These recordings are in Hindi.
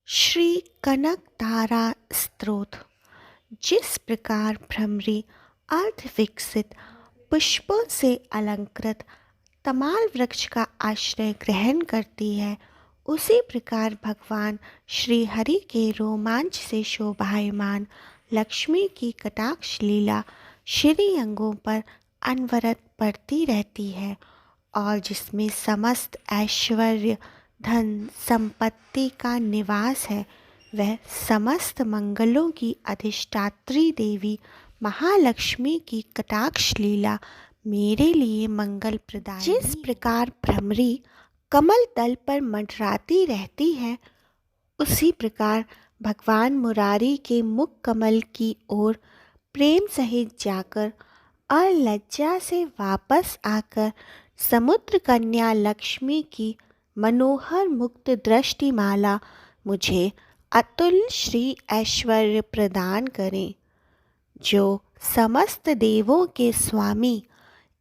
श्री कनक धारा स्तोत्र। जिस प्रकार भ्रमरी अर्ध विकसित पुष्पों से अलंकृत तमाल वृक्ष का आश्रय ग्रहण करती है, उसी प्रकार भगवान श्री हरि के रोमांच से शोभायमान लक्ष्मी की कटाक्ष लीला श्री अंगों पर अनवरत बढ़ती रहती है और जिसमें समस्त ऐश्वर्य धन संपत्ति का निवास है, वह समस्त मंगलों की अधिष्ठात्री देवी महालक्ष्मी की कटाक्ष लीला मेरे लिए मंगल प्रदाय। जिस प्रकार भ्रमरी कमल तल पर मंडराती रहती है, उसी प्रकार भगवान मुरारी के मुख कमल की ओर प्रेम सहित जाकर और लज्जा से वापस आकर समुद्र कन्या लक्ष्मी की मनोहर मुक्त दृष्टिमाला मुझे अतुल श्री ऐश्वर्य प्रदान करें। जो समस्त देवों के स्वामी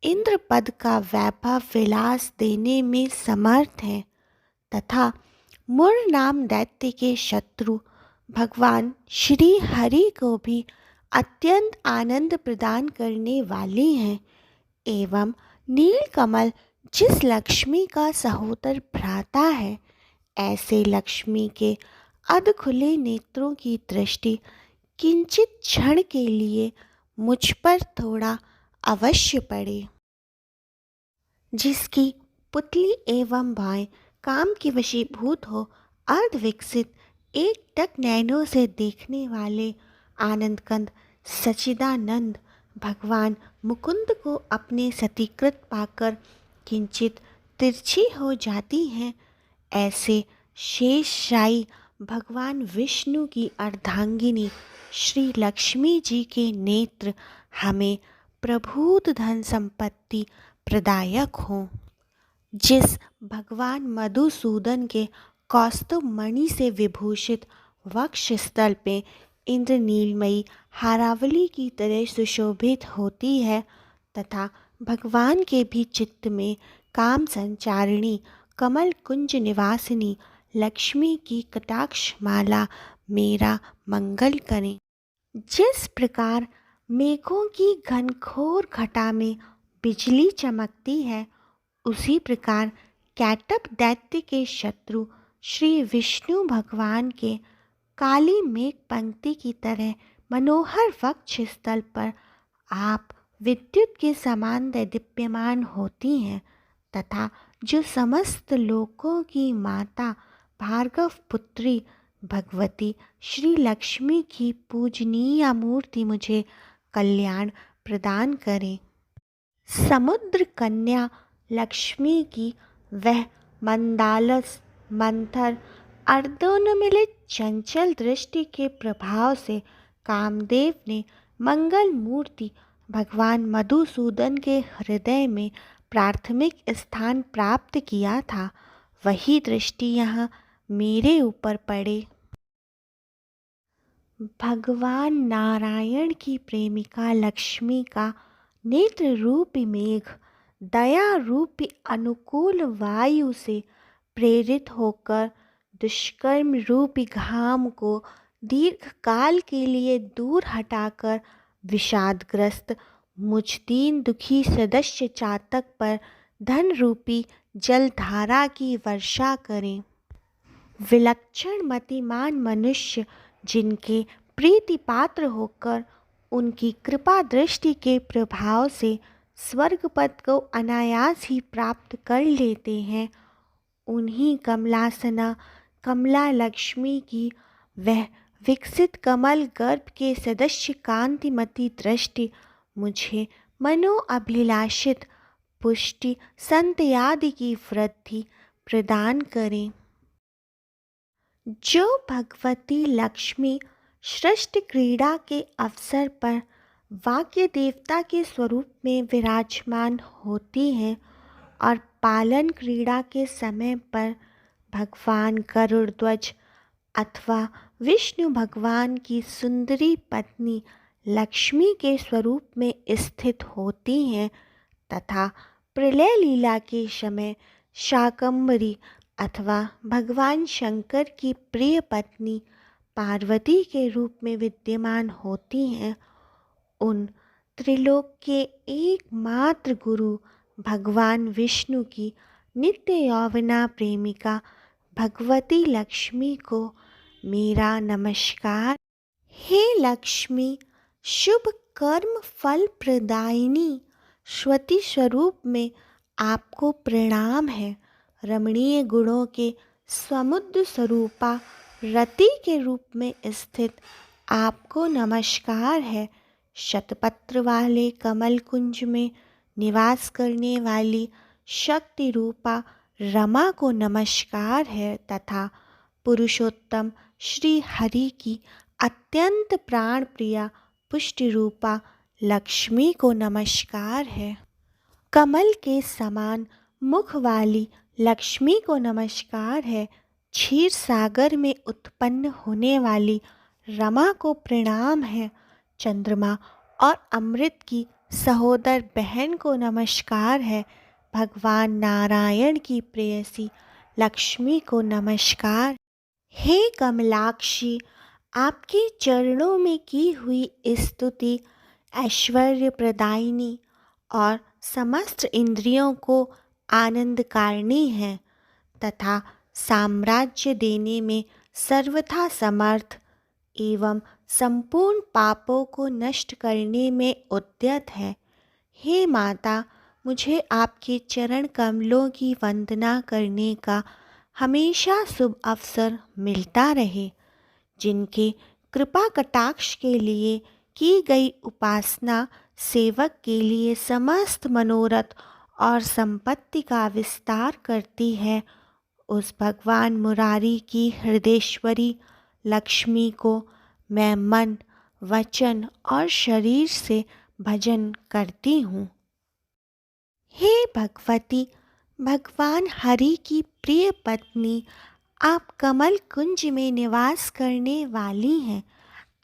इंद्र पद का वैभव विलास देने में समर्थ हैं तथा मुर नाम दैत्य के शत्रु भगवान श्री हरि को भी अत्यंत आनंद प्रदान करने वाली हैं, एवं नीलकमल जिस लक्ष्मी का सहोदर भ्राता है, ऐसे लक्ष्मी के अध खुले नेत्रों की दृष्टि किंचित क्षण के लिए मुझ पर थोड़ा अवश्य पड़े। जिसकी पुतली एवं बाएं काम की वशीभूत हो, अर्ध विकसित एक टक नैनों से देखने वाले आनंद कंद सच्चिदानंद भगवान मुकुंद को अपने सतीकृत पाकर किंचित तिरछी हो जाती हैं, ऐसे शेषशायी भगवान विष्णु की अर्धांगिनी श्री लक्ष्मी जी के नेत्र हमें प्रभूत धन संपत्ति प्रदायक हों। जिस भगवान मधुसूदन के कौस्तुभ मणि से विभूषित वक्षस्थल पे इंद्रनीलमयी हारावली की तरह सुशोभित होती है तथा भगवान के भी चित्त में काम संचारिणी कमल कुंज निवासिनी लक्ष्मी की कटाक्ष माला मेरा मंगल करें। जिस प्रकार मेघों की घनघोर घटा में बिजली चमकती है, उसी प्रकार कैटभ दैत्य के शत्रु श्री विष्णु भगवान के काली मेघ पंक्ति की तरह मनोहर वक्ष स्थल पर आप विद्युत के समान दैदीप्यमान होती हैं तथा जो समस्त लोकों की माता भार्गव पुत्री भगवती श्री लक्ष्मी की पूजनीय मूर्ति मुझे कल्याण प्रदान करें। समुद्र कन्या लक्ष्मी की वह मंदालस मंथर अर्धोन्मिलित चंचल दृष्टि के प्रभाव से कामदेव ने मंगल मूर्ति भगवान मधुसूदन के हृदय में प्राथमिक स्थान प्राप्त किया था, वही दृष्टि यहाँ मेरे ऊपर पड़े। भगवान नारायण की प्रेमिका लक्ष्मी का नेत्र रूपी मेघ दया रूपी अनुकूल वायु से प्रेरित होकर दुष्कर्म रूपी घाम को दीर्घ काल के लिए दूर हटाकर विषादग्रस्त मुझ दीन दुखी सदस्य चातक पर धन रूपी जलधारा की वर्षा करें। विलक्षण मतिमान मनुष्य जिनके प्रीति पात्र होकर उनकी कृपा दृष्टि के प्रभाव से स्वर्ग पद को अनायास ही प्राप्त कर लेते हैं, उन्हीं कमलासना कमला लक्ष्मी की वह विकसित कमल गर्भ के सदस्य कांतिमती दृष्टि मुझे मनो अभिलाषित पुष्टि संतयादि की वृद्धि प्रदान करें। जो भगवती लक्ष्मी सृष्टि क्रीड़ा के अवसर पर वाक्य देवता के स्वरूप में विराजमान होती हैं और पालन क्रीड़ा के समय पर भगवान गरुड़ध्वज अथवा विष्णु भगवान की सुंदरी पत्नी लक्ष्मी के स्वरूप में स्थित होती हैं तथा प्रलय लीला के समय शाकंभरी अथवा भगवान शंकर की प्रिय पत्नी पार्वती के रूप में विद्यमान होती हैं, उन त्रिलोक के एकमात्र गुरु भगवान विष्णु की नित्य यौवना प्रेमिका भगवती लक्ष्मी को मेरा नमस्कार। हे लक्ष्मी, शुभ कर्म फल प्रदायिनी स्वती स्वरूप में आपको प्रणाम है। रमणीय गुणों के समुद्र स्वरूपा रति के रूप में स्थित आपको नमस्कार है। शतपत्र वाले कमल कुंज में निवास करने वाली शक्ति रूपा रमा को नमस्कार है तथा पुरुषोत्तम श्री हरि की अत्यंत प्राण प्रिया पुष्टि रूपा लक्ष्मी को नमस्कार है। कमल के समान मुख वाली लक्ष्मी को नमस्कार है। क्षीर सागर में उत्पन्न होने वाली रमा को प्रणाम है। चंद्रमा और अमृत की सहोदर बहन को नमस्कार है। भगवान नारायण की प्रेयसी लक्ष्मी को नमस्कार। हे कमलाक्षी, आपके चरणों में की हुई स्तुति ऐश्वर्य प्रदायिनी और समस्त इंद्रियों को आनंदकारिणी है तथा साम्राज्य देने में सर्वथा समर्थ एवं संपूर्ण पापों को नष्ट करने में उद्यत है। हे माता, मुझे आपके चरण कमलों की वंदना करने का हमेशा शुभ अवसर मिलता रहे। जिनके कृपा कटाक्ष के लिए की गई उपासना सेवक के लिए समस्त मनोरथ और संपत्ति का विस्तार करती है, उस भगवान मुरारी की हृदयेश्वरी लक्ष्मी को मैं मन, वचन और शरीर से भजन करती हूँ। हे भगवती, भगवान हरि की प्रिय पत्नी, आप कमल कुंज में निवास करने वाली हैं।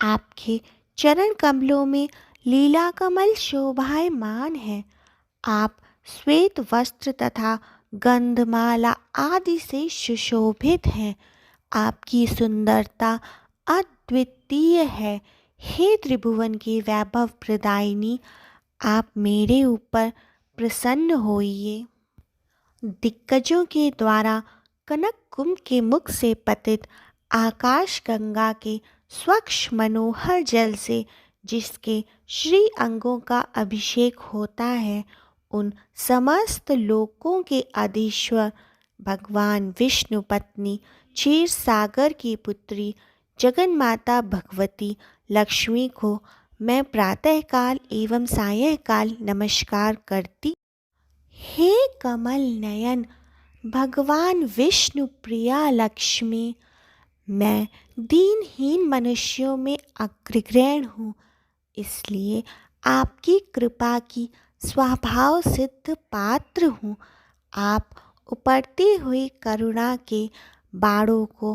आपके चरण कमलों में लीला कमल शोभायमान है। आप श्वेत वस्त्र तथा गंधमाला आदि से सुशोभित हैं। आपकी सुंदरता अद्वितीय है। हे त्रिभुवन की वैभव प्रदायिनी, आप मेरे ऊपर प्रसन्न होइए। दिग्गजों के द्वारा कनक कुंभ के मुख से पतित आकाश गंगा के स्वच्छ मनोहर जल से जिसके श्री अंगों का अभिषेक होता है, उन समस्त लोकों के अधीश्वर भगवान विष्णु पत्नी क्षीर सागर की पुत्री जगन माता भगवती लक्ष्मी को मैं प्रातःकाल एवं सायंकाल नमस्कार करती। हे कमल नयन भगवान विष्णु प्रिया लक्ष्मी, मैं दीनहीन मनुष्यों में अग्रगण्य हूँ, इसलिए आपकी कृपा की स्वभाव सिद्ध पात्र हूँ। आप उपड़ती हुई करुणा के बाणों को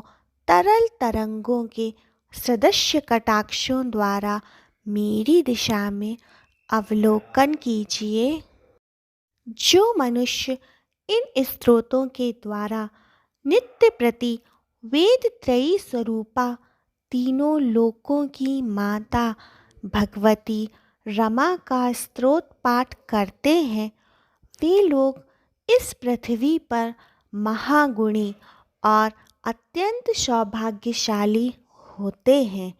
तरल तरंगों के सदृश कटाक्षों द्वारा मेरी दिशा में अवलोकन कीजिए। जो मनुष्य इन स्त्रोतों के द्वारा नित्य प्रति वेद त्रयी स्वरूपा तीनों लोकों की माता भगवती रमा का स्तोत्र पाठ करते हैं, वे लोग इस पृथ्वी पर महागुणी और अत्यंत सौभाग्यशाली होते हैं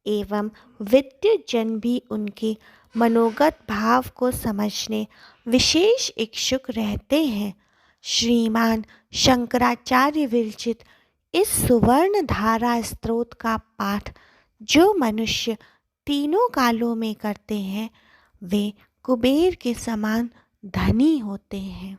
एवं विद्युत जन भी उनके मनोगत भाव को समझने विशेष इच्छुक रहते हैं। श्रीमान शंकराचार्य विरचित इस सुवर्ण धारा स्तोत्र का पाठ जो मनुष्य तीनों कालों में करते हैं, वे कुबेर के समान धनी होते हैं।